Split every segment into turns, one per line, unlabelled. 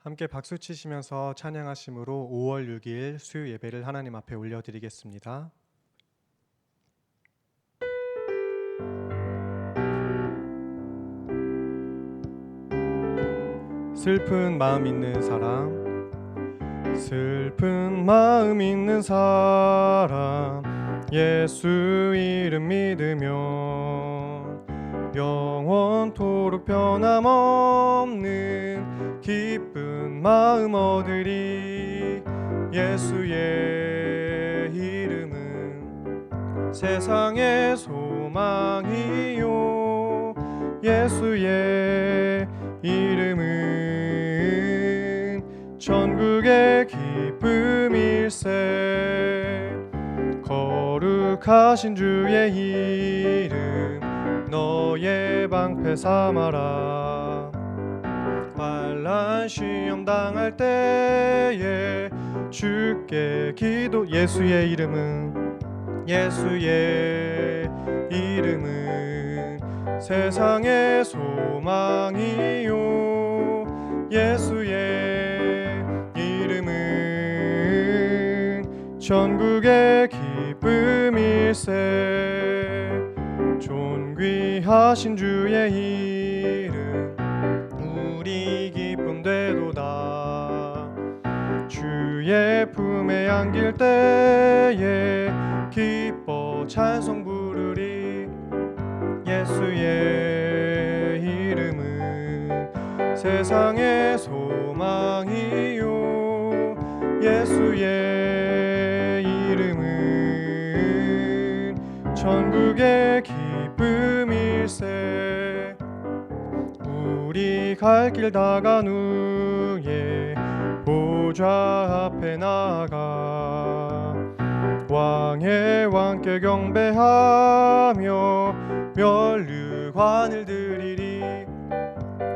함께 박수 치시면서 찬양하심으로 5월 6일 수요 예배를 하나님 앞에 올려드리겠습니다. 슬픈 마음 있는 사람, 슬픈 마음 있는 사람, 예수 이름 믿으면 영원토록 변함없는 기쁜 마음 얻으리. 예수의 이름은 세상의 소망이요, 예수의 이름은 천국의 기쁨일세. 거룩하신 주의 이름 너의 방패 삼아라. 환난 시험 당할 때에 주께 기도. 예수의 이름은 세상의 소망이요, 예수의 이름은 천국의 기쁨일세. 존귀하신 주의 이름 우리 기쁨 되도다. 주의 품에 안길 때에 기뻐 찬송 부르리. 예수의 이름은 세상의 소망이요, 예수의 이름은 천국의 기쁨일세. 우리 갈 길 다간 후에 보좌 앞에 나아가 왕의 왕께 경배하며 면류관을 드리리.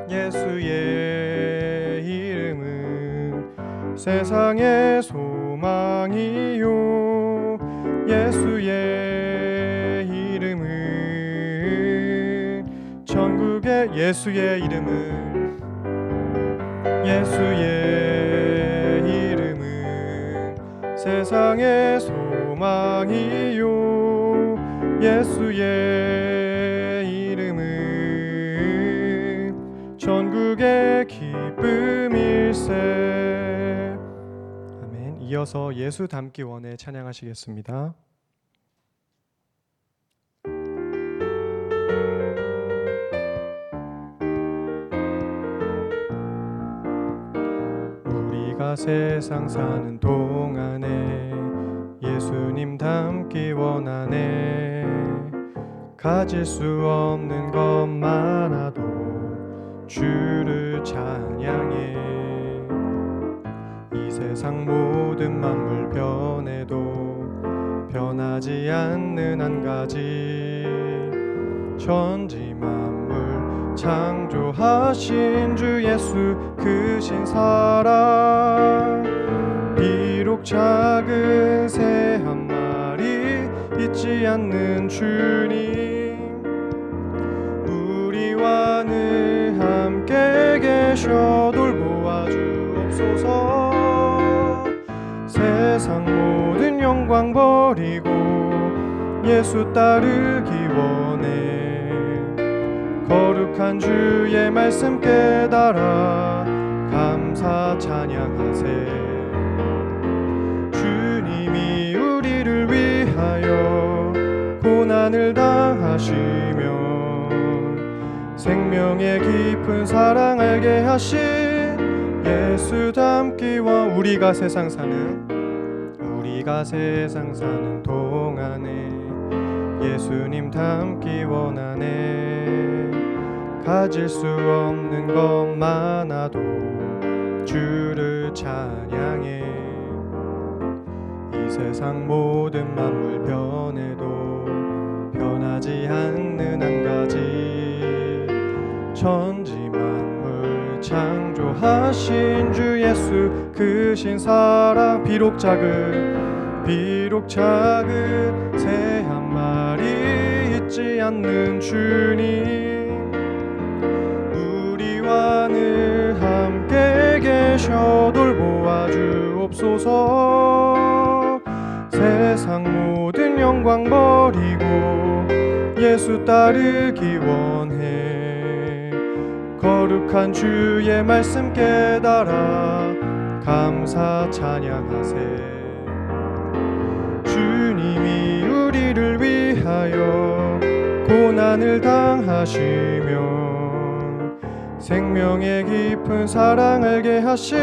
예수의 이름은 세상의 소망이요, 예수의 이름은 천국의 예수의 이름은 세상의 소망이요, 예수의 이름은 천국의 기쁨일세. 아멘. 이어서 예수 닮기 원에 찬양하시겠습니다. 우리가 세상 사는 동안에 예수님 닮기 원하네. 가질 수 없는 것 많아도 주를 찬양해. 이 세상 모든 만물 변해도 변하지 않는 한 가지, 천지 만물 창조하신 주 예수 크신 사랑. 비록 작은 새 한 마리 잊지 않는 주님, 우리와 늘 함께 계셔 돌보아 주옵소서. 세상 모든 영광 버리고 예수 따르기 원해. 거룩한 주의 말씀 깨달아 감사 찬양하세. 주님이 우리를 위하여 고난을 당하시며 생명의 깊은 사랑 알게 하신 예수 닮기와 우리가 세상 사는 동안에 예수님 닮기 원하네. 가질 수 없는 것 많아도 주를 찬양해. 이 세상 모든 만물 변해도 변하지 않는 한 가지, 천지 만물 창조하신 주 예수 크신 사랑. 비록 작은 새 한 마리 잊지 않는 주님, 우리와 늘 함께 계셔 주옵소서. 세상 모든 영광 버리고 예수 따르기 원해. 거룩한 주의 말씀 깨달아 감사 찬양하세. 주님이 우리를 위하여 고난을 당하시며 생명의 깊은 사랑 알게 하신,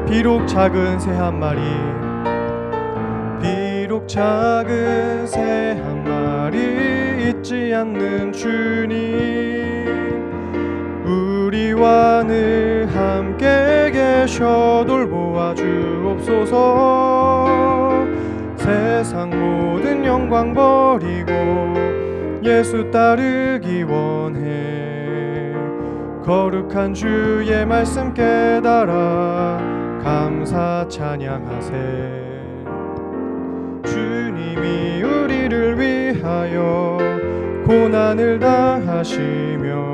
비록 작은 새 한 마리, 비록 작은 새 한 마리 잊지 않는 주님, 우리와 늘 함께 계셔 돌보아 주옵소서. 세상 모든 영광 버리고 예수 따르기 원해. 거룩한 주의 말씀 깨달아 감사 찬양하세. 주님이 우리를 위하여 고난을 당하시며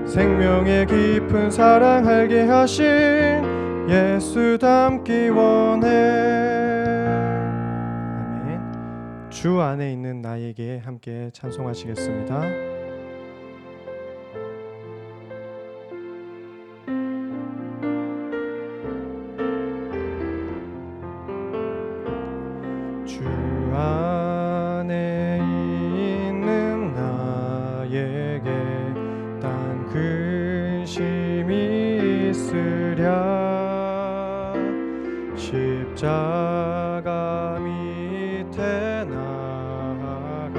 생명의 깊은 사랑 알게 하신 예수 닮기 원해. 아멘. 주 안에 있는 나에게 함께 찬송하시겠습니다. 주 안에 있는 나에게 딴 근심이 있으랴. 십자가 밑에 나아가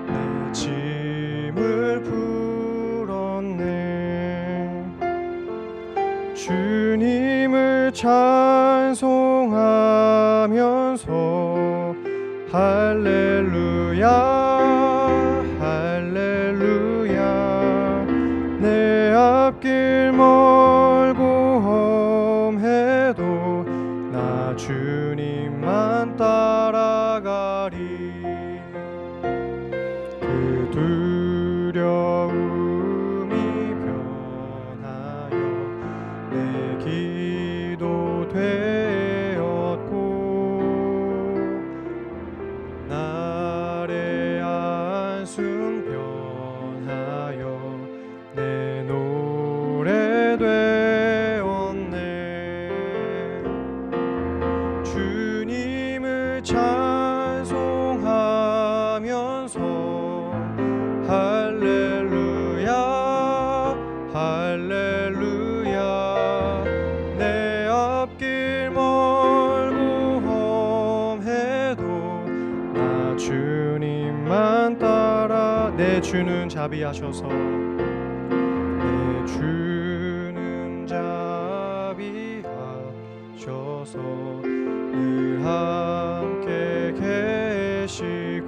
내 짐을 풀었네. 주님을 찬송하면서 할렐루야 할렐루야. 내 앞길 멀고 험해도 나 주님만 따라가리. 그 두려움이 변하여 내 기도 되었고 날의 안숨 변하여 내 노래 되었네. 주님을 찬송하면서 할렐루야 할렐루야. 내 앞길 멀고 험해도 나 주님만 따라. 내 주는 자비하셔서 내 주는 자비하셔서 늘 함께 계시고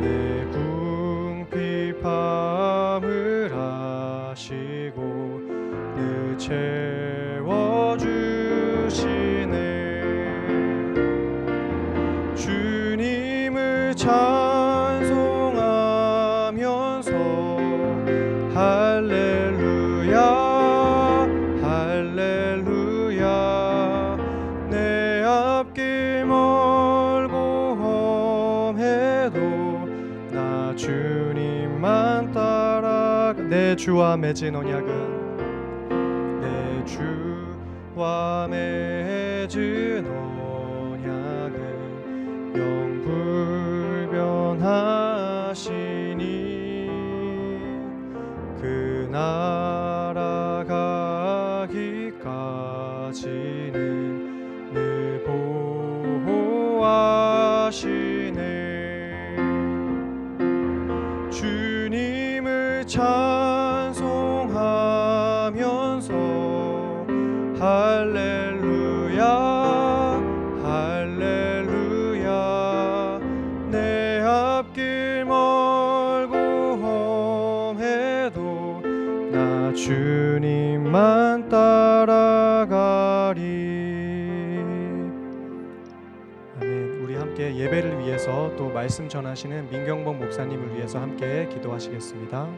내 궁핍함을 아시고 늘 채워주시네. 주님을 찬송하면서 할렐루야 할렐루야. 내 앞길 멀고 험해도 나 주님만 따라. 내 주와 맺은 언약은 내 주와 맺은 언약은 영불변하시니 그 나라가기까지는 늘 보호하시네. 주님을 찬송하면서 할렐루야 할렐루야. 내 앞길 멀고 험해도 나 주님만 따라가리. 아멘. 우리 함께 예배를 위해서 또 말씀 전하시는 민경복 목사님을 위해서 함께 기도하시겠습니다.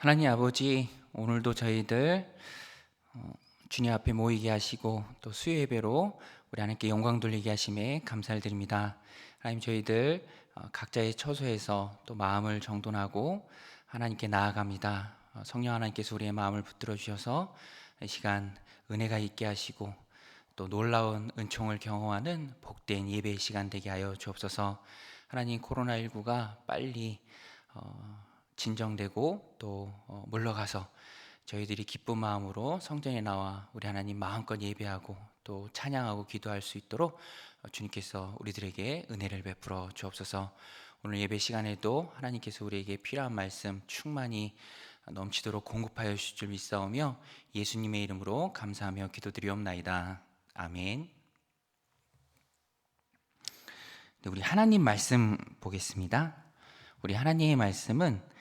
하나님 아버지, 오늘도 저희들 주님 앞에 모이게 하시고 또 수요 예배로 우리 하나님께 영광 돌리게 하심에 감사를 드립니다. 하나님, 저희들 각자의 처소에서 또 마음을 정돈하고 하나님께 나아갑니다. 성령 하나님께서 우리의 마음을 붙들어 주셔서 이 시간 은혜가 있게 하시고 또 놀라운 은총을 경험하는 복된 예배의 시간 되게 하여 주옵소서. 하나님, 코로나19가 빨리 진정되고 또 물러가서 저희들이 기쁜 마음으로 성전에 나와 우리 하나님 마음껏 예배하고 또 찬양하고 기도할 수 있도록 주님께서 우리들에게 은혜를 베풀어 주옵소서. 오늘 예배 시간에도 하나님께서 우리에게 필요한 말씀 충만히 넘치도록 공급하여 주실 줄 믿사오며 예수님의 이름으로 감사하며 기도드리옵나이다. 아멘. 우리 하나님 말씀 보겠습니다. 우리 하나님의 말씀은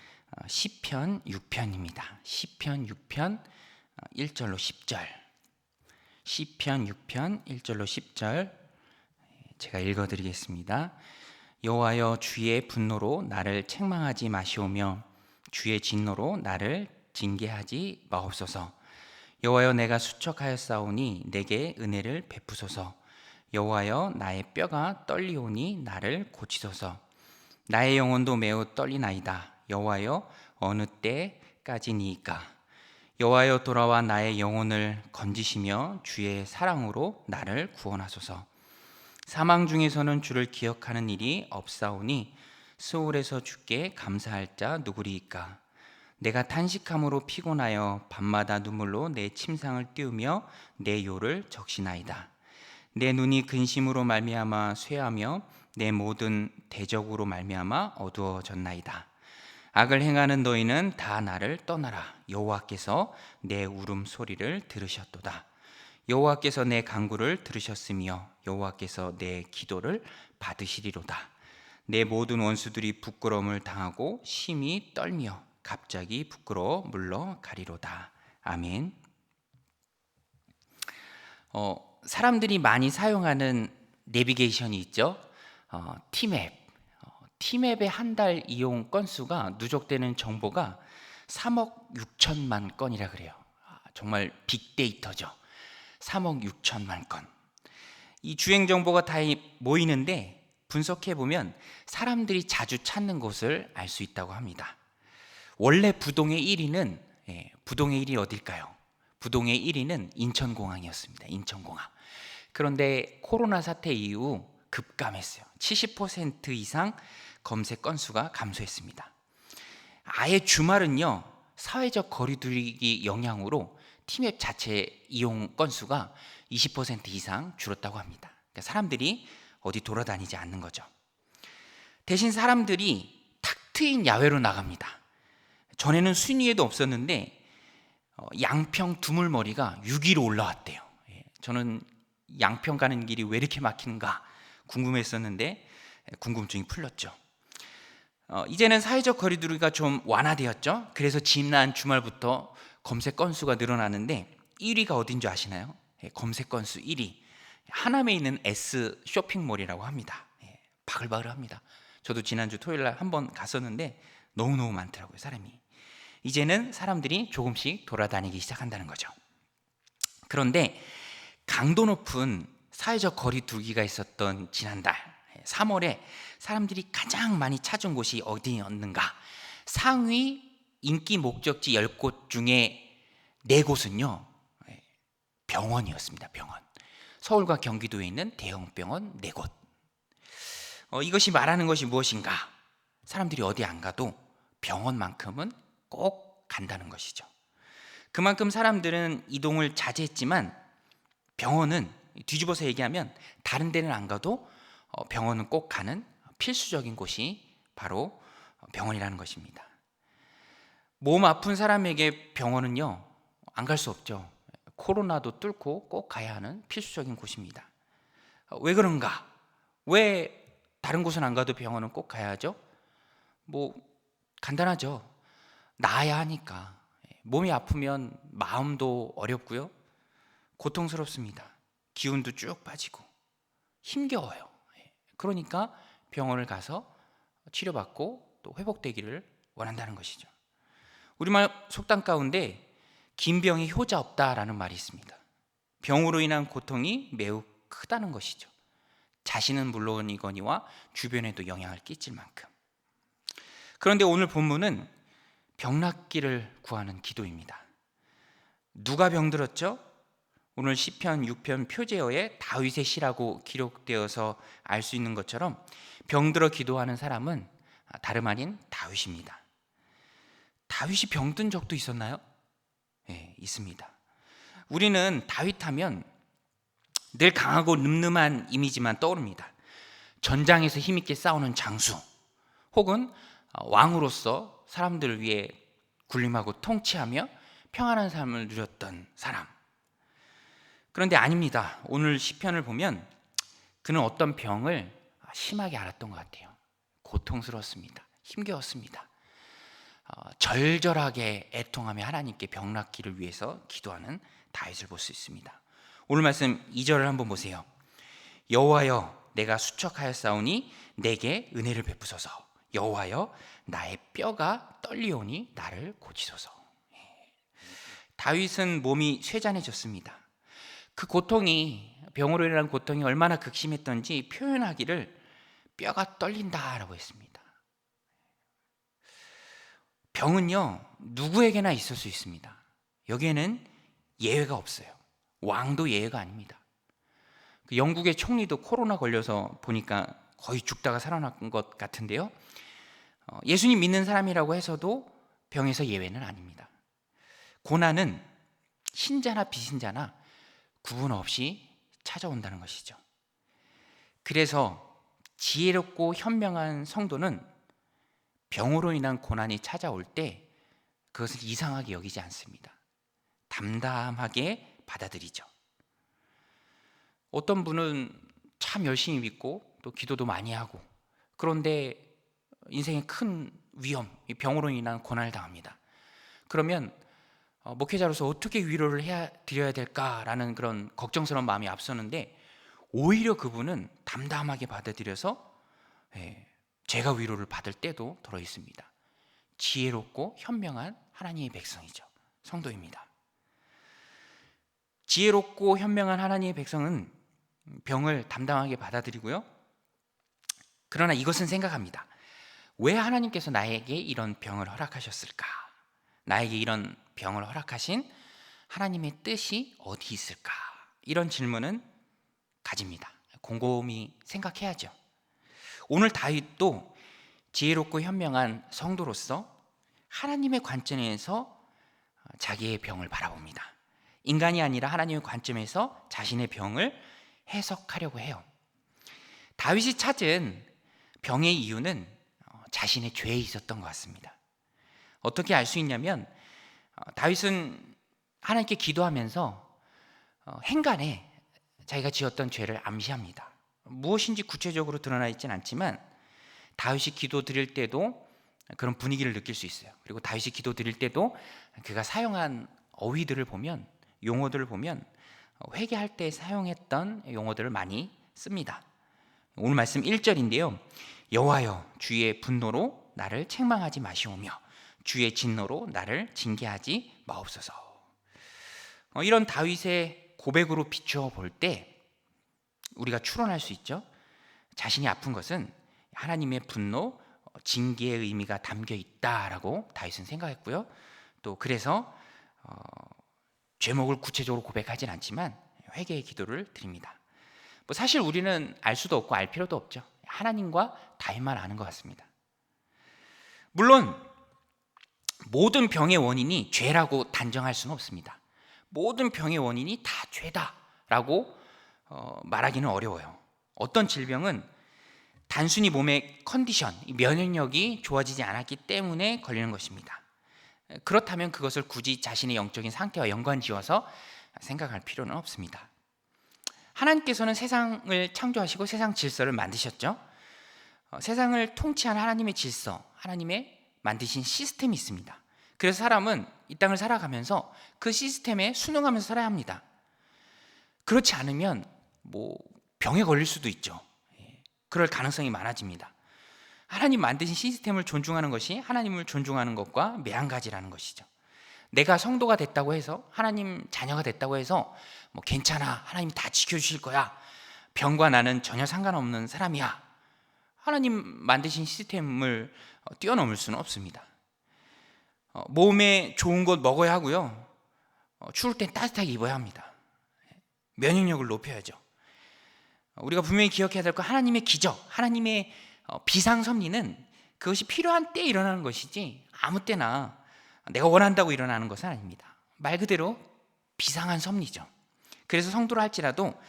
시편 6편입니다. 시편 6편 1절로 10절. 시편 6편 1절로 10절 제가 읽어드리겠습니다. 여호와여, 주의 분노로 나를 책망하지 마시오며 주의 진노로 나를 징계하지 마옵소서. 여호와여, 내가 수척하였사오니 내게 은혜를 베푸소서. 여호와여, 나의 뼈가 떨리오니 나를 고치소서. 나의 영혼도 매우 떨리나이다. 여호와여, 어느 때까지니이까? 여호와여, 돌아와 나의 영혼을 건지시며 주의 사랑으로 나를 구원하소서. 사망 중에서는 주를 기억하는 일이 없사오니 스올에서 주께 감사할 자 누구리이까? 내가 탄식함으로 피곤하여 밤마다 눈물로 내 침상을 띄우며 내 요를 적시나이다. 내 눈이 근심으로 말미암아 쇠하며 내 모든 대적으로 말미암아 어두워졌나이다. 악을 행하는 너희는 다 나를 떠나라. 여호와께서 내 울음소리를 들으셨도다. 여호와께서 내 간구를 들으셨으며 여호와께서 내 기도를 받으시리로다. 내 모든 원수들이 부끄러움을 당하고 심히 떨며 갑자기 부끄러워 물러가리로다. 아멘. 사람들이 많이 사용하는 내비게이션이 있죠. 티맵. 티맵의 한 달 이용 건수가 누적되는 정보가 3억 6천만 건이라 그래요. 정말 빅데이터죠. 3억 6천만 건. 이 주행 정보가 다 모이는데 분석해 보면 사람들이 자주 찾는 곳을 알 수 있다고 합니다. 원래 부동의 1위는 부동의 1위 어딜까요? 부동의 1위는 인천공항이었습니다. 인천공항. 그런데 코로나 사태 이후 급감했어요. 70% 이상 검색 건수가 감소했습니다. 아예 주말은요, 사회적 거리두기 영향으로 티맵 자체 이용 건수가 20% 이상 줄었다고 합니다. 그러니까 사람들이 어디 돌아다니지 않는 거죠. 대신 사람들이 탁 트인 야외로 나갑니다. 전에는 순위에도 없었는데 양평 두물머리가 6위로 올라왔대요. 저는 양평 가는 길이 왜 이렇게 막히는가 궁금했었는데 궁금증이 풀렸죠. 이제는 사회적 거리두기가 좀 완화되었죠. 그래서 지난 주말부터 검색 건수가 늘어나는데 1위가 어딘 줄 아시나요? 검색 건수 1위 하남에 있는 S 쇼핑몰이라고 합니다. 바글바글합니다. 저도 지난주 토요일날 한번 갔었는데 너무너무 많더라고요, 사람이. 이제는 사람들이 조금씩 돌아다니기 시작한다는 거죠. 그런데 강도 높은 사회적 거리두기가 있었던 지난달 3월에 사람들이 가장 많이 찾은 곳이 어디였는가? 상위 인기 목적지 10곳 중에 4곳은요 병원이었습니다. 병원. 서울과 경기도에 있는 대형 병원 4곳. 이것이 말하는 것이 무엇인가? 사람들이 어디 안 가도 병원만큼은 꼭 간다는 것이죠. 그만큼 사람들은 이동을 자제했지만 병원은 뒤집어서 얘기하면 다른 데는 안 가도 병원은 꼭 가는 필수적인 곳이 바로 병원이라는 것입니다. 몸 아픈 사람에게 병원은요 안 갈 수 없죠. 코로나도 뚫고 꼭 가야 하는 필수적인 곳입니다. 왜 그런가? 왜 다른 곳은 안 가도 병원은 꼭 가야 하죠? 간단하죠. 나아야 하니까. 몸이 아프면 마음도 어렵고요, 고통스럽습니다. 기운도 쭉 빠지고 힘겨워요. 그러니까 병원을 가서 치료받고 또 회복되기를 원한다는 것이죠. 우리말 속담 가운데 긴 병에 효자 없다라는 말이 있습니다. 병으로 인한 고통이 매우 크다는 것이죠. 자신은 물론이거니와 주변에도 영향을 끼칠 만큼. 그런데 오늘 본문은 병낫기를 구하는 기도입니다. 누가 병들었죠? 오늘 시편 6편 표제어에 다윗의 시라고 기록되어서 알 수 있는 것처럼 병들어 기도하는 사람은 다름 아닌 다윗입니다. 다윗이 병든 적도 있었나요? 네, 있습니다. 우리는 다윗하면 늘 강하고 늠름한 이미지만 떠오릅니다. 전장에서 힘있게 싸우는 장수, 혹은 왕으로서 사람들을 위해 군림하고 통치하며 평안한 삶을 누렸던 사람. 그런데 아닙니다. 오늘 시편을 보면 그는 어떤 병을 심하게 앓았던 것 같아요. 고통스러웠습니다. 힘겨웠습니다. 절절하게 애통하며 하나님께 병낫기를 위해서 기도하는 다윗을 볼 수 있습니다. 오늘 말씀 2절을 한번 보세요. 여호와여 내가 수척하였사오니 내게 은혜를 베푸소서. 여호와여 나의 뼈가 떨리오니 나를 고치소서. 다윗은 몸이 쇠잔해졌습니다. 그 고통이, 병으로 인한 고통이 얼마나 극심했던지 표현하기를 뼈가 떨린다라고 했습니다. 병은요 누구에게나 있을 수 있습니다. 여기에는 예외가 없어요. 왕도 예외가 아닙니다. 영국의 총리도 코로나 걸려서 보니까 거의 죽다가 살아난 것 같은데요, 예수님 믿는 사람이라고 해서도 병에서 예외는 아닙니다. 고난은 신자나 비신자나 구분 없이 찾아온다는 것이죠. 그래서 지혜롭고 현명한 성도는 병으로 인한 고난이 찾아올 때 그것을 이상하게 여기지 않습니다. 담담하게 받아들이죠. 어떤 분은 참 열심히 믿고 또 기도도 많이 하고, 그런데 인생에 큰 위험, 병으로 인한 고난을 당합니다. 그러면 목회자로서 어떻게 위로를 드려야 될까라는 그런 걱정스러운 마음이 앞서는데, 오히려 그분은 담담하게 받아들여서 제가 위로를 받을 때도 들어 있습니다. 지혜롭고 현명한 하나님의 백성이죠. 성도입니다. 지혜롭고 현명한 하나님의 백성은 병을 담담하게 받아들이고요. 그러나 이것은 생각합니다. 왜 하나님께서 나에게 이런 병을 허락하셨을까? 나에게 이런 병을 허락하신 하나님의 뜻이 어디 있을까? 이런 질문은 가집니다. 곰곰이 생각해야죠. 오늘 다윗도 지혜롭고 현명한 성도로서 하나님의 관점에서 자기의 병을 바라봅니다. 인간이 아니라 하나님의 관점에서 자신의 병을 해석하려고 해요. 다윗이 찾은 병의 이유는 자신의 죄에 있었던 것 같습니다. 어떻게 알 수 있냐면, 다윗은 하나님께 기도하면서 행간에 자기가 지었던 죄를 암시합니다. 무엇인지 구체적으로 드러나 있지는 않지만 다윗이 기도 드릴 때도 그런 분위기를 느낄 수 있어요. 그리고 다윗이 기도 드릴 때도 그가 사용한 어휘들을 보면, 용어들을 보면 회개할 때 사용했던 용어들을 많이 씁니다. 오늘 말씀 1절인데요. 여호와여 주의 분노로 나를 책망하지 마시오며 주의 진노로 나를 징계하지 마옵소서. 이런 다윗의 고백으로 비추어 볼 때 우리가 추론할 수 있죠. 자신이 아픈 것은 하나님의 분노, 징계의 의미가 담겨 있다라고 다윗은 생각했고요. 또 그래서 죄목을 구체적으로 고백하진 않지만 회개의 기도를 드립니다. 사실 우리는 알 수도 없고 알 필요도 없죠. 하나님과 다윗만 아는 것 같습니다. 물론 모든 병의 원인이 죄라고 단정할 수는 없습니다. 모든 병의 원인이 다 죄다라고 말하기는 어려워요. 어떤 질병은 단순히 몸의 컨디션, 면역력이 좋아지지 않았기 때문에 걸리는 것입니다. 그렇다면 그것을 굳이 자신의 영적인 상태와 연관지어서 생각할 필요는 없습니다. 하나님께서는 세상을 창조하시고 세상 질서를 만드셨죠. 세상을 통치하는 하나님의 질서, 하나님의 만드신 시스템이 있습니다. 그래서 사람은 이 땅을 살아가면서 그 시스템에 순응하면서 살아야 합니다. 그렇지 않으면 병에 걸릴 수도 있죠. 그럴 가능성이 많아집니다. 하나님 만드신 시스템을 존중하는 것이 하나님을 존중하는 것과 매한가지라는 것이죠. 내가 성도가 됐다고 해서, 하나님 자녀가 됐다고 해서 뭐 괜찮아, 하나님 다 지켜주실 거야, 병과 나는 전혀 상관없는 사람이야, 하나님 만드신 시스템을 뛰어넘을 수는 없습니다. 몸에 좋은 것 먹어야 하고요, 추울 땐 따뜻하게 입어야 합니다. 면역력을 높여야죠. 우리가 분명히 기억해야 될 거, 하나님의 기적, 하나님의 비상섭리는 그것이 필요한 때에 일어나는 것이지 아무 때나 내가 원한다고 일어나는 것은 아닙니다. 말 그대로 비상한 섭리죠. 그래서 성도라 할지라도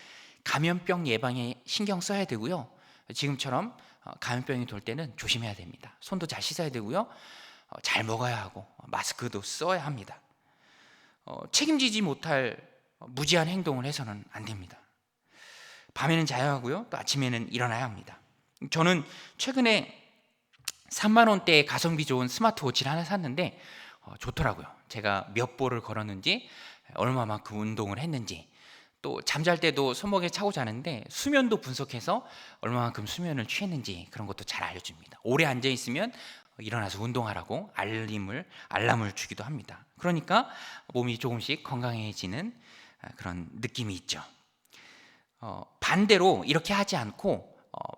감염병 예방에 신경 써야 되고요, 지금처럼 감염병이 돌 때는 조심해야 됩니다. 손도 잘 씻어야 되고요, 잘 먹어야 하고 마스크도 써야 합니다. 책임지지 못할 무지한 행동을 해서는 안 됩니다. 밤에는 자야 하고요, 또 아침에는 일어나야 합니다. 저는 최근에 3만 원대의 가성비 좋은 스마트워치를 하나 샀는데 좋더라고요. 제가 몇 보를 걸었는지, 얼마만큼 운동을 했는지, 또 잠잘 때도 손목에 차고 자는데 수면도 분석해서 얼마만큼 수면을 취했는지 그런 것도 잘 알려줍니다. 오래 앉아 있으면 일어나서 운동하라고 알람을 주기도 합니다. 그러니까 몸이 조금씩 건강해지는 그런 느낌이 있죠. 반대로 이렇게 하지 않고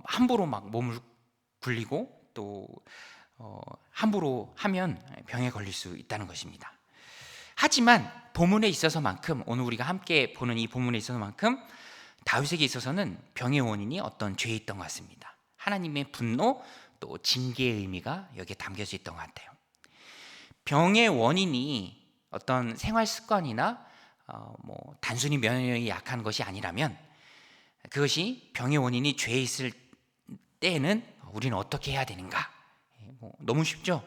함부로 막 몸을 굴리고 또 함부로 하면 병에 걸릴 수 있다는 것입니다. 하지만 본문에 있어서만큼, 오늘 우리가 함께 보는 이 본문에 있어서만큼 다윗에게 있어서는 병의 원인이 어떤 죄에 있던 것 같습니다. 하나님의 분노 또 징계의 의미가 여기에 담겨져 있던 것 같아요. 병의 원인이 어떤 생활 습관이나 단순히 면역력이 약한 것이 아니라면, 그것이 병의 원인이 죄에 있을 때에는 우리는 어떻게 해야 되는가? 너무 쉽죠?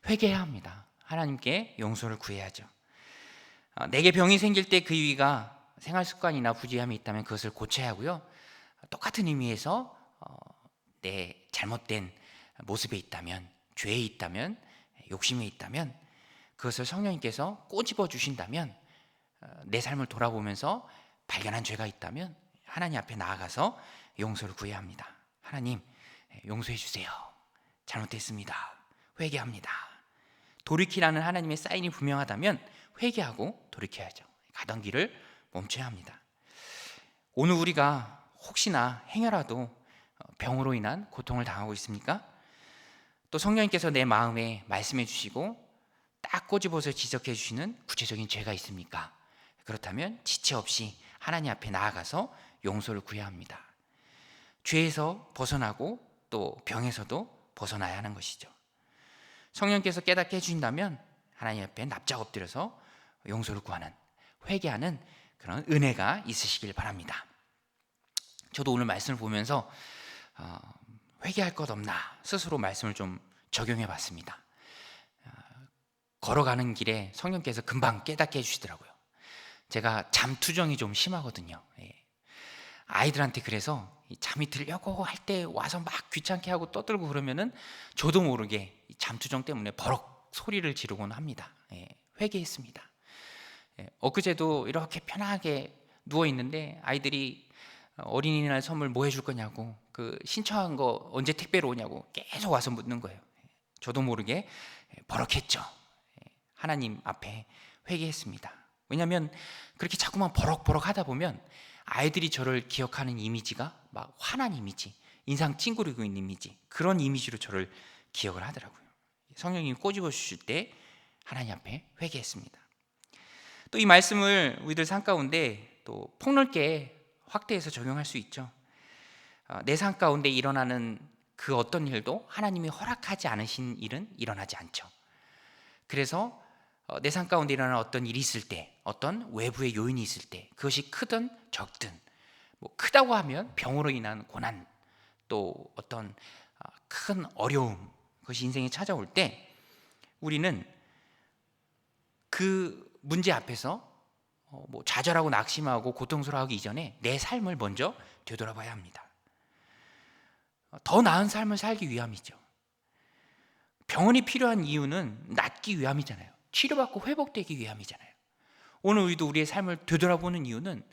회개해야 합니다. 하나님께 용서를 구해야죠. 내게 병이 생길 때 그 이유가 생활 습관이나 부지함이 있다면 그것을 고쳐야 하고요, 똑같은 의미에서 내 잘못된 모습에 있다면, 죄에 있다면, 욕심에 있다면 그것을 성령님께서 꼬집어 주신다면, 내 삶을 돌아보면서 발견한 죄가 있다면 하나님 앞에 나아가서 용서를 구해야 합니다. 하나님, 용서해 주세요. 잘못했습니다. 회개합니다. 돌이키라는 하나님의 사인이 분명하다면 회개하고 돌이켜야죠. 가던 길을 멈춰야 합니다. 오늘 우리가 혹시나 행여라도 병으로 인한 고통을 당하고 있습니까? 또 성령님께서 내 마음에 말씀해 주시고 딱 꼬집어서 지적해 주시는 구체적인 죄가 있습니까? 그렇다면 지체 없이 하나님 앞에 나아가서 용서를 구해야 합니다. 죄에서 벗어나고 또 병에서도 벗어나야 하는 것이죠. 성령께서 깨닫게 해주신다면 하나님 앞에 납작 엎드려서 용서를 구하는, 회개하는 그런 은혜가 있으시길 바랍니다. 저도 오늘 말씀을 보면서 회개할 것 없나 스스로 말씀을 좀 적용해 봤습니다. 걸어가는 길에 성령께서 금방 깨닫게 해주시더라고요. 제가 잠투정이 좀 심하거든요. 아이들한테 그래서 잠이 들려고 할 때 와서 막 귀찮게 하고 떠들고 그러면은 저도 모르게 잠투정 때문에 버럭 소리를 지르곤 합니다. 회개했습니다. 엊그제도 이렇게 편하게 누워 있는데 아이들이 어린이날 선물 뭐 해줄 거냐고, 그 신청한 거 언제 택배로 오냐고 계속 와서 묻는 거예요. 저도 모르게 버럭했죠. 하나님 앞에 회개했습니다. 왜냐하면 그렇게 자꾸만 버럭버럭 하다 보면 아이들이 저를 기억하는 이미지가 막 화난 이미지, 인상 찡그리고 있는 이미지, 그런 이미지로 저를 기억을 하더라고요. 성령님이 꼬집어 주실 때 하나님 앞에 회개했습니다. 또 이 말씀을 우리들 삶 가운데 또 폭넓게 확대해서 적용할 수 있죠. 내 삶 가운데 일어나는 그 어떤 일도 하나님이 허락하지 않으신 일은 일어나지 않죠. 그래서 내 삶 가운데 일어나는 어떤 일이 있을 때, 어떤 외부의 요인이 있을 때, 그것이 크든 적든, 크다고 하면 병으로 인한 고난, 또 어떤 큰 어려움, 그것이 인생에 찾아올 때 우리는 그 문제 앞에서 좌절하고 낙심하고 고통스러워하기 이전에 내 삶을 먼저 되돌아봐야 합니다. 더 나은 삶을 살기 위함이죠. 병원이 필요한 이유는 낫기 위함이잖아요. 치료받고 회복되기 위함이잖아요. 오늘 우리도 우리의 삶을 되돌아보는 이유는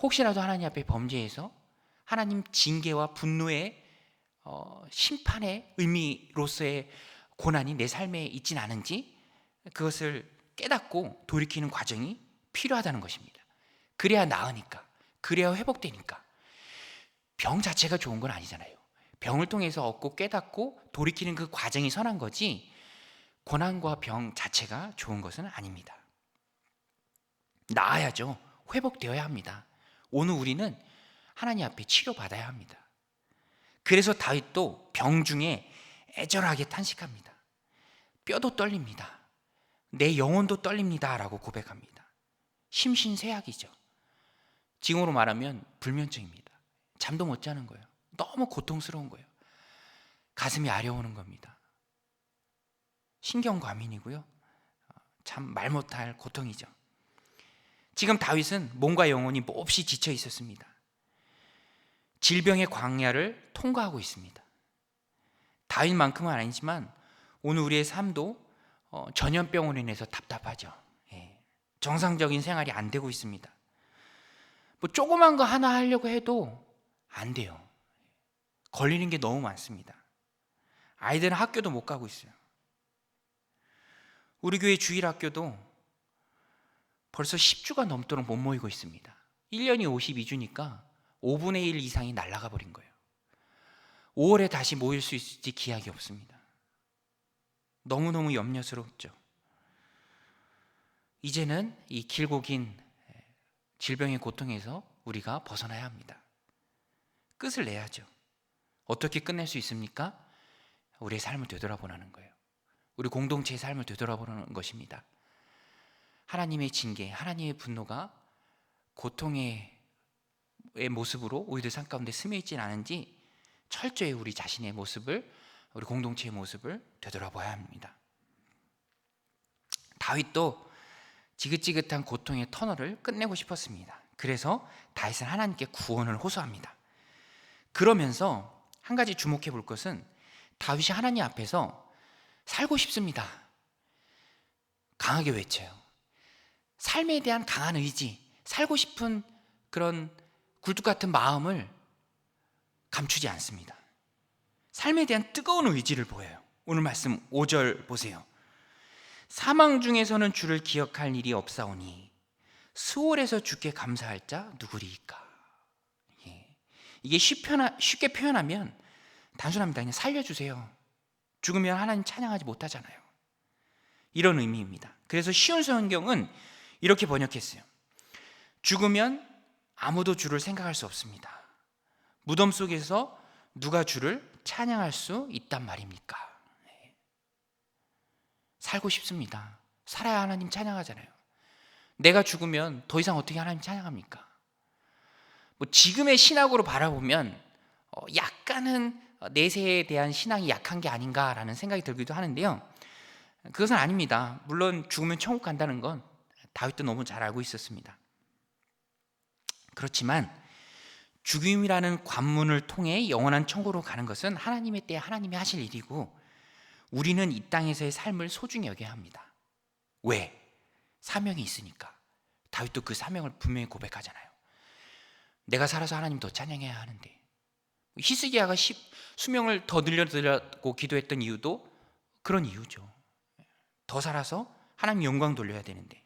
혹시라도 하나님 앞에 범죄해서 하나님 징계와 분노의 심판의 의미로서의 고난이 내 삶에 있진 않은지 그것을 깨닫고 돌이키는 과정이 필요하다는 것입니다. 그래야 나으니까, 그래야 회복되니까. 병 자체가 좋은 건 아니잖아요. 병을 통해서 얻고 깨닫고 돌이키는 그 과정이 선한 거지 고난과 병 자체가 좋은 것은 아닙니다. 나아야죠. 회복되어야 합니다. 오늘 우리는 하나님 앞에 치료받아야 합니다. 그래서 다윗도 병 중에 애절하게 탄식합니다. 뼈도 떨립니다. 내 영혼도 떨립니다 라고 고백합니다. 심신쇠약이죠. 지금으로 말하면 불면증입니다. 잠도 못 자는 거예요. 너무 고통스러운 거예요. 가슴이 아려오는 겁니다. 신경과민이고요. 참 말 못할 고통이죠. 지금 다윗은 몸과 영혼이 몹시 지쳐 있었습니다. 질병의 광야를 통과하고 있습니다. 다윗만큼은 아니지만 오늘 우리의 삶도 전염병으로 인해서 답답하죠. 정상적인 생활이 안 되고 있습니다. 뭐 조그만 거 하나 하려고 해도 안 돼요. 걸리는 게 너무 많습니다. 아이들은 학교도 못 가고 있어요. 우리 교회 주일학교도 벌써 10주가 넘도록 못 모이고 있습니다. 1년이 52주니까 5분의 1 이상이 날아가 버린 거예요. 5월에 다시 모일 수 있을지 기약이 없습니다. 너무너무 염려스럽죠. 이제는 이 길고 긴 질병의 고통에서 우리가 벗어나야 합니다. 끝을 내야죠. 어떻게 끝낼 수 있습니까? 우리의 삶을 되돌아보라는 거예요. 우리 공동체의 삶을 되돌아보는 것입니다. 하나님의 징계, 하나님의 분노가 고통의 모습으로 우리들 삶 가운데 스며 있지는 않은지 철저히 우리 자신의 모습을, 우리 공동체의 모습을 되돌아봐야 합니다. 다윗도 지긋지긋한 고통의 터널을 끝내고 싶었습니다. 그래서 다윗은 하나님께 구원을 호소합니다. 그러면서 한 가지 주목해 볼 것은 다윗이 하나님 앞에서 살고 싶습니다. 강하게 외쳐요. 삶에 대한 강한 의지, 살고 싶은 그런 굴뚝 같은 마음을 감추지 않습니다. 삶에 대한 뜨거운 의지를 보여요. 오늘 말씀 5절 보세요. 사망 중에서는 주를 기억할 일이 없사오니 수월에서 주께 감사할 자 누구리이까. 이게 쉽게 표현하면 단순합니다. 그냥 살려주세요. 죽으면 하나님 찬양하지 못하잖아요. 이런 의미입니다. 그래서 쉬운 성경은 이렇게 번역했어요. 죽으면 아무도 주를 생각할 수 없습니다. 무덤 속에서 누가 주를 찬양할 수 있단 말입니까? 살고 싶습니다. 살아야 하나님 찬양하잖아요. 내가 죽으면 더 이상 어떻게 하나님 찬양합니까? 뭐 지금의 신학으로 바라보면 약간은 내세에 대한 신앙이 약한 게 아닌가라는 생각이 들기도 하는데요. 그것은 아닙니다. 물론 죽으면 천국 간다는 건 다윗도 너무 잘 알고 있었습니다. 그렇지만 죽음이라는 관문을 통해 영원한 천국으로 가는 것은 하나님의 때에 하나님이 하실 일이고 우리는 이 땅에서의 삶을 소중히 여겨야 합니다. 왜? 사명이 있으니까. 다윗도 그 사명을 분명히 고백하잖아요. 내가 살아서 하나님 더 찬양해야 하는데. 히스기야가 수명을 더 늘려드리라고 기도했던 이유도 그런 이유죠. 더 살아서 하나님 영광 돌려야 되는데.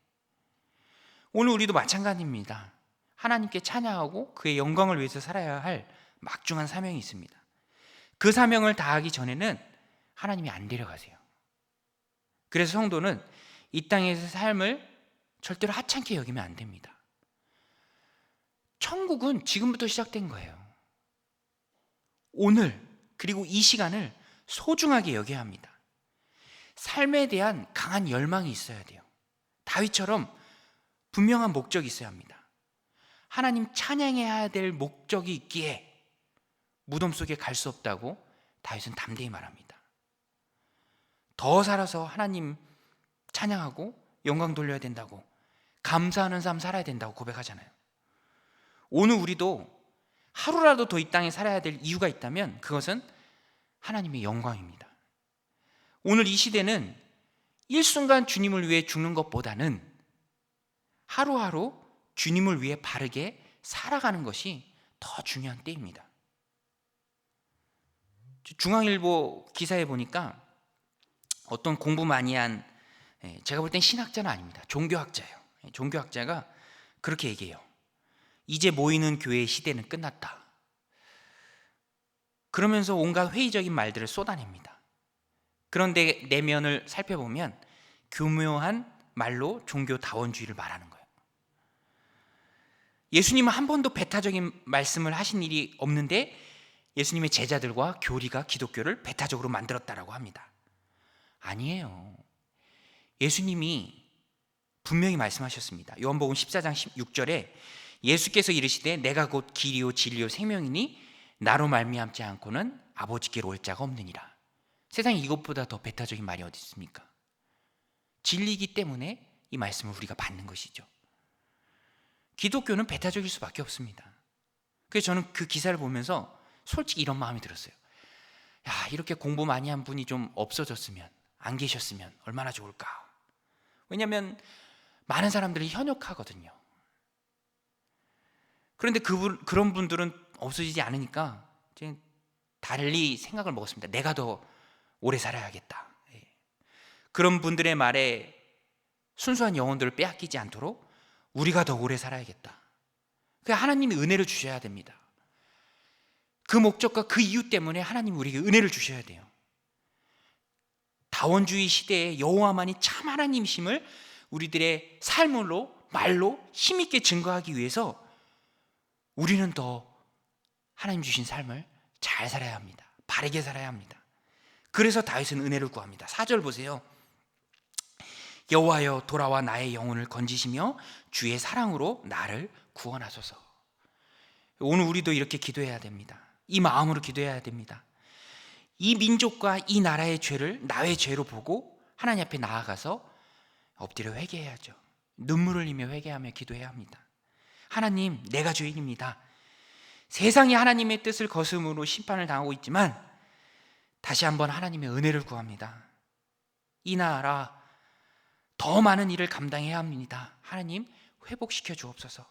오늘 우리도 마찬가지입니다. 하나님께 찬양하고 그의 영광을 위해서 살아야 할 막중한 사명이 있습니다. 그 사명을 다하기 전에는 하나님이 안 데려가세요. 그래서 성도는 이 땅에서 삶을 절대로 하찮게 여기면 안 됩니다. 천국은 지금부터 시작된 거예요. 오늘 그리고 이 시간을 소중하게 여겨야 합니다. 삶에 대한 강한 열망이 있어야 돼요. 다윗처럼 분명한 목적이 있어야 합니다. 하나님 찬양해야 될 목적이 있기에 무덤 속에 갈 수 없다고 다윗은 담대히 말합니다. 더 살아서 하나님 찬양하고 영광 돌려야 된다고, 감사하는 삶 살아야 된다고 고백하잖아요. 오늘 우리도 하루라도 더 이 땅에 살아야 될 이유가 있다면 그것은 하나님의 영광입니다. 오늘 이 시대는 일순간 주님을 위해 죽는 것보다는 하루하루 주님을 위해 바르게 살아가는 것이 더 중요한 때입니다. 중앙일보 기사에 보니까 어떤 공부 많이 한, 제가 볼 땐 신학자는 아닙니다. 종교학자예요. 종교학자가 그렇게 얘기해요. 이제 모이는 교회의 시대는 끝났다. 그러면서 온갖 회의적인 말들을 쏟아냅니다. 그런데 내면을 살펴보면 교묘한 말로 종교다원주의를 말하는 거예요. 예수님은 한 번도 배타적인 말씀을 하신 일이 없는데 예수님의 제자들과 교리가 기독교를 배타적으로 만들었다라고 합니다. 아니에요. 예수님이 분명히 말씀하셨습니다. 요한복음 14장 16절에 예수께서 이르시되 내가 곧 길이요 진리요 생명이니 나로 말미암지 않고는 아버지께로 올 자가 없느니라. 세상에 이것보다 더 배타적인 말이 어디 있습니까? 진리이기 때문에 이 말씀을 우리가 받는 것이죠. 기독교는 배타적일 수밖에 없습니다. 그래서 저는 그 기사를 보면서 솔직히 이런 마음이 들었어요. 야, 이렇게 공부 많이 한 분이 좀 없어졌으면, 안 계셨으면 얼마나 좋을까. 왜냐하면 많은 사람들이 현역하거든요. 그런데 그런 분들은 없어지지 않으니까 이제 달리 생각을 먹었습니다. 내가 더 오래 살아야겠다. 그런 분들의 말에 순수한 영혼들을 빼앗기지 않도록 우리가 더 오래 살아야겠다. 하나님이 은혜를 주셔야 됩니다. 그 목적과 그 이유 때문에 하나님이 우리에게 은혜를 주셔야 돼요. 다원주의 시대에 여호와만이 참 하나님이심을 우리들의 삶으로, 말로 힘있게 증거하기 위해서 우리는 더 하나님 주신 삶을 잘 살아야 합니다. 바르게 살아야 합니다. 그래서 다윗은 은혜를 구합니다. 4절 보세요. 여호와여 돌아와 나의 영혼을 건지시며 주의 사랑으로 나를 구원하소서. 오늘 우리도 이렇게 기도해야 됩니다. 이 마음으로 기도해야 됩니다. 이 민족과 이 나라의 죄를 나의 죄로 보고 하나님 앞에 나아가서 엎드려 회개해야죠. 눈물을 흘리며 회개하며 기도해야 합니다. 하나님, 내가 죄인입니다. 세상이 하나님의 뜻을 거스름으로 심판을 당하고 있지만 다시 한번 하나님의 은혜를 구합니다. 이 나라 더 많은 일을 감당해야 합니다. 하나님, 회복시켜 주옵소서.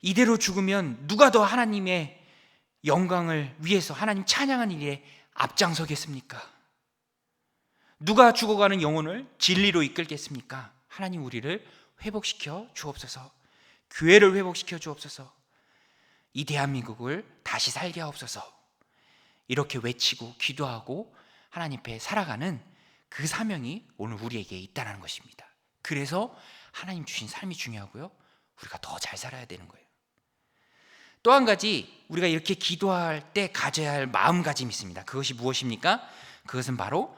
이대로 죽으면 누가 더 하나님의 영광을 위해서 하나님 찬양한 일에 앞장서겠습니까? 누가 죽어가는 영혼을 진리로 이끌겠습니까? 하나님, 우리를 회복시켜 주옵소서. 교회를 회복시켜 주옵소서. 이 대한민국을 다시 살게 하옵소서. 이렇게 외치고 기도하고 하나님 앞에 살아가는 그 사명이 오늘 우리에게 있다는 것입니다. 그래서 하나님 주신 삶이 중요하고요, 우리가 더 잘 살아야 되는 거예요. 또 한 가지 우리가 이렇게 기도할 때 가져야 할 마음가짐이 있습니다. 그것이 무엇입니까? 그것은 바로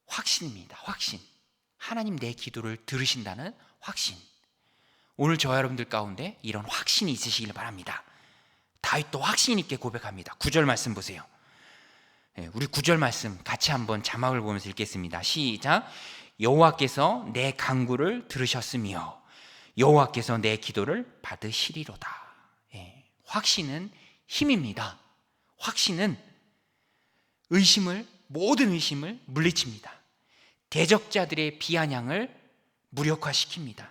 확신입니다. 확신. 하나님 내 기도를 들으신다는 확신. 오늘 저와 여러분들 가운데 이런 확신이 있으시길 바랍니다. 다윗도 확신 있게 고백합니다. 9절 말씀 보세요. 우리 9절 말씀 같이 한번 자막을 보면서 읽겠습니다. 시작. 여호와께서 내 간구를 들으셨으며 여호와께서 내 기도를 받으시리로다. 확신은 힘입니다. 확신은 모든 의심을 물리칩니다. 대적자들의 비아냥을 무력화시킵니다.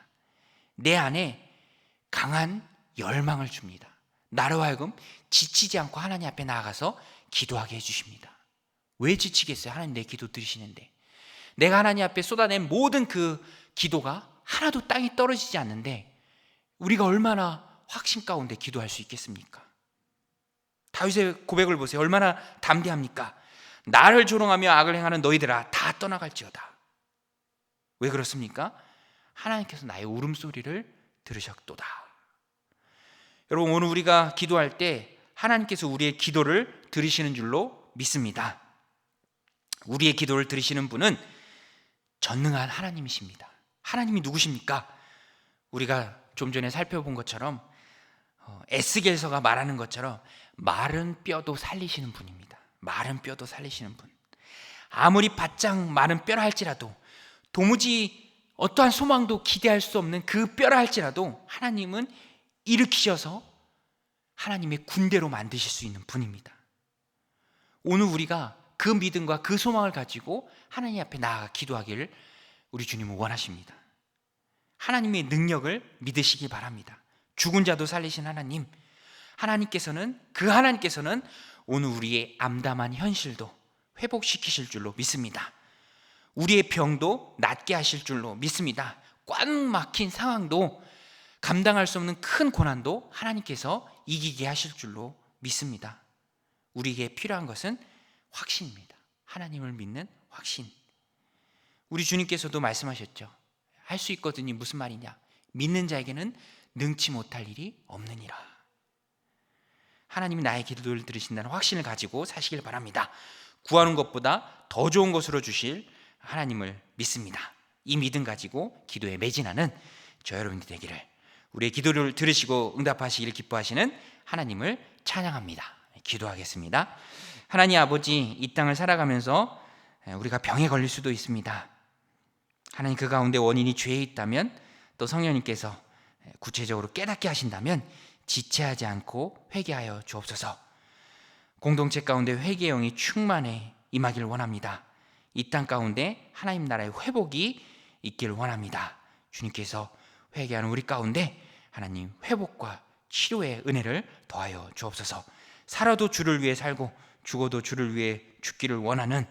내 안에 강한 열망을 줍니다. 나로 하여금 지치지 않고 하나님 앞에 나아가서 기도하게 해주십니다. 왜 지치겠어요? 하나님 내 기도 들으시는데. 내가 하나님 앞에 쏟아낸 모든 그 기도가 하나도 땅에 떨어지지 않는데 우리가 얼마나 확신 가운데 기도할 수 있겠습니까? 다윗의 고백을 보세요. 얼마나 담대합니까? 나를 조롱하며 악을 행하는 너희들아 다 떠나갈지어다. 왜 그렇습니까? 하나님께서 나의 울음소리를 들으셨도다. 여러분, 오늘 우리가 기도할 때 하나님께서 우리의 기도를 들으시는 줄로 믿습니다. 우리의 기도를 들으시는 분은 전능한 하나님이십니다. 하나님이 누구십니까? 우리가 좀 전에 살펴본 것처럼 에스겔서가 말하는 것처럼 마른 뼈도 살리시는 분입니다. 마른 뼈도 살리시는 분. 아무리 바짝 마른 뼈라 할지라도, 도무지 어떠한 소망도 기대할 수 없는 그 뼈라 할지라도 하나님은 일으키셔서 하나님의 군대로 만드실 수 있는 분입니다. 오늘 우리가 그 믿음과 그 소망을 가지고 하나님 앞에 나아가 기도하기를 우리 주님은 원하십니다. 하나님의 능력을 믿으시기 바랍니다. 죽은 자도 살리신 하나님께서는 오늘 우리의 암담한 현실도 회복시키실 줄로 믿습니다. 우리의 병도 낫게 하실 줄로 믿습니다. 꽉 막힌 상황도, 감당할 수 없는 큰 고난도 하나님께서 이기게 하실 줄로 믿습니다. 우리에게 필요한 것은 확신입니다. 하나님을 믿는 확신. 우리 주님께서도 말씀하셨죠. 할 수 있거든요. 무슨 말이냐? 믿는 자에게는 능치 못할 일이 없느니라. 하나님이 나의 기도를 들으신다는 확신을 가지고 사시길 바랍니다. 구하는 것보다 더 좋은 것으로 주실 하나님을 믿습니다. 이 믿음 가지고 기도에 매진하는 저 여러분들 되기를, 우리의 기도를 들으시고 응답하시기를 기뻐하시는 하나님을 찬양합니다. 기도하겠습니다. 하나님 아버지, 이 땅을 살아가면서 우리가 병에 걸릴 수도 있습니다. 하나님, 그 가운데 원인이 죄에 있다면, 또 성령님께서 구체적으로 깨닫게 하신다면 지체하지 않고 회개하여 주옵소서. 공동체 가운데 회개의 영이 충만해 임하기를 원합니다. 이 땅 가운데 하나님 나라의 회복이 있기를 원합니다. 주님께서 회개하는 우리 가운데 하나님 회복과 치료의 은혜를 더하여 주옵소서. 살아도 주를 위해 살고 죽어도 주를 위해 죽기를 원하는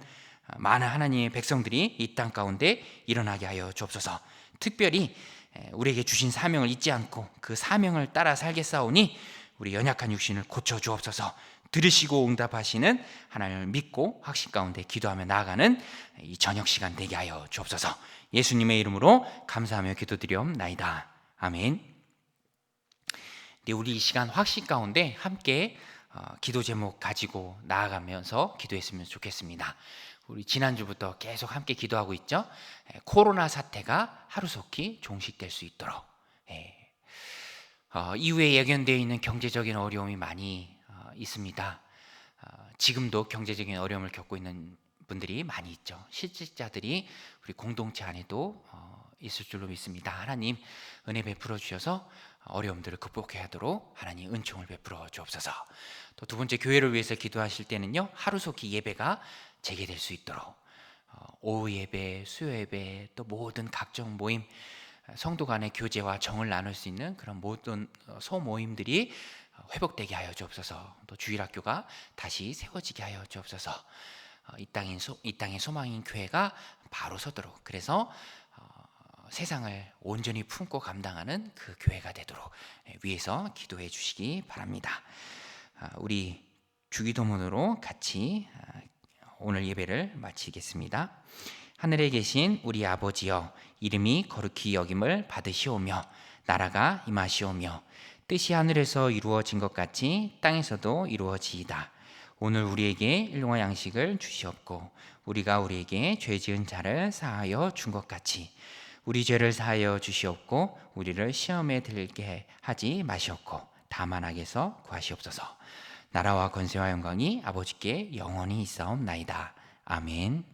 많은 하나님의 백성들이 이 땅 가운데 일어나게 하여 주옵소서. 특별히 우리에게 주신 사명을 잊지 않고 그 사명을 따라 살겠사오니 우리 연약한 육신을 고쳐 주옵소서. 들으시고 응답하시는 하나님을 믿고 확신 가운데 기도하며 나아가는 이 저녁 시간 되게 하여 주옵소서. 예수님의 이름으로 감사하며 기도드리옵나이다. 아멘. 우리 이 시간 확신 가운데 함께 기도 제목 가지고 나아가면서 기도했으면 좋겠습니다. 우리 지난주부터 계속 함께 기도하고 있죠. 코로나 사태가 하루속히 종식될 수 있도록. 이후에 예견되어 있는 경제적인 어려움이 많이 있습니다. 지금도 경제적인 어려움을 겪고 있는 분들이 많이 있죠. 실직자들이 우리 공동체 안에도 있을 줄로 믿습니다. 하나님 은혜 베풀어 주셔서 어려움들을 극복해야 하도록 하나님 은총을 베풀어 주옵소서. 또 두 번째, 교회를 위해서 기도하실 때는요, 하루속히 예배가 재개될 수 있도록 오후 예배, 수요 예배, 또 모든 각종 모임, 성도 간의 교제와 정을 나눌 수 있는 그런 모든 소모임들이 회복되게 하여 주옵소서. 또 주일학교가 다시 세워지게 하여 주옵소서. 이 땅의 소망인 교회가 바로 서도록, 그래서 세상을 온전히 품고 감당하는 그 교회가 되도록 위해서 기도해 주시기 바랍니다. 우리 주기도문으로 같이 오늘 예배를 마치겠습니다. 하늘에 계신 우리 아버지여, 이름이 거룩히 여김을 받으시오며 나라가 임하시오며 뜻이 하늘에서 이루어진 것 같이 땅에서도 이루어지이다. 오늘 우리에게 일용할 양식을 주시옵고 우리가 우리에게 죄 지은 자를 사하여 준 것 같이 우리 죄를 사하여 주시옵고 우리를 시험에 들게 하지 마시옵고 다만 악에서 구하시옵소서. 나라와 권세와 영광이 아버지께 영원히 있사옵나이다. 아멘.